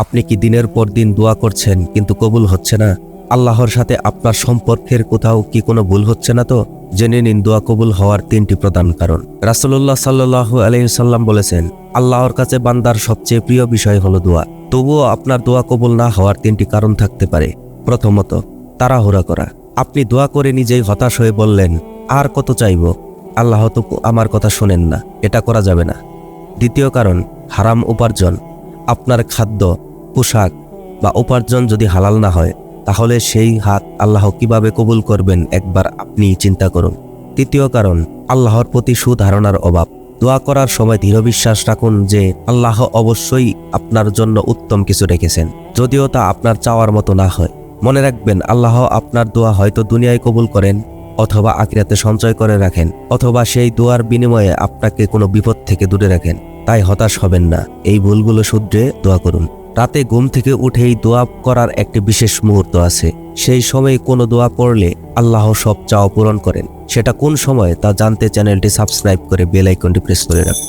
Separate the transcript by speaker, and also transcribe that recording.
Speaker 1: আপনি কি দিনের পর দিন দোয়া করছেন কিন্তু কবুল হচ্ছে না? আল্লাহর সাথে আপনার সম্পর্কের কোথাও কি কোনো ভুল হচ্ছে না? তো জেনে নিন দোয়া কবুল হওয়ার 3টি প্রধান কারণ। রাসূলুল্লাহ সাল্লাল্লাহু আলাইহি সাল্লাম বলেছেন, আল্লাহর কাছে বান্দার সবচেয়ে প্রিয় বিষয় হলো দোয়া। তবুও আপনার দোয়া কবুল না হওয়ার 3টি কারণ থাকতে পারে। প্রথমত, তাড়াহুড়া করা। আপনি দোয়া করে নিজেই হতাশ হয়ে বললেন, আর কত চাইব, আল্লাহ তো আমার কথা শোনেন না, এটা করা যাবে না। দ্বিতীয় কারণ, হারাম উপার্জন। আপনার খাদ্য, পোশাক বা উপার্জন যদি হালাল না হয়, তাহলে সেই হাত আল্লাহ কিভাবে কবুল করবেন একবার আপনি চিন্তা করুন। তৃতীয় কারণ, আল্লাহর প্রতি সুধারণার অভাব। দোয়া করার সময় দৃঢ় বিশ্বাস রাখুন যে আল্লাহ অবশ্যই আপনার জন্য উত্তম কিছু রেখেছেন, যদিও তা আপনার চাওয়ার মতো না হয়। মনে রাখবেন, আল্লাহ আপনার দোয়া হয়তো দুনিয়ায় কবুল করেন, অথবা আখিরাতে সঞ্চয় করে রাখেন, অথবা সেই দোয়ার বিনিময়ে আপনাকে কোনো বিপদ থেকে দূরে রাখেন। তাই হতাশ হবেন না, এই ভুলগুলো শুধরে দোয়া করুন। রাতে ঘুম থেকে উঠেই দোয়া করার একটি বিশেষ মুহূর্ত আছে। সেই সময় কোনো দোয়া করলে আল্লাহ সব চাওয়া পূরণ করেন। সেটা কোন সময় তা জানতে চ্যানেলটি সাবস্ক্রাইব করে বেল আইকনটি প্রেস করে রাখুন।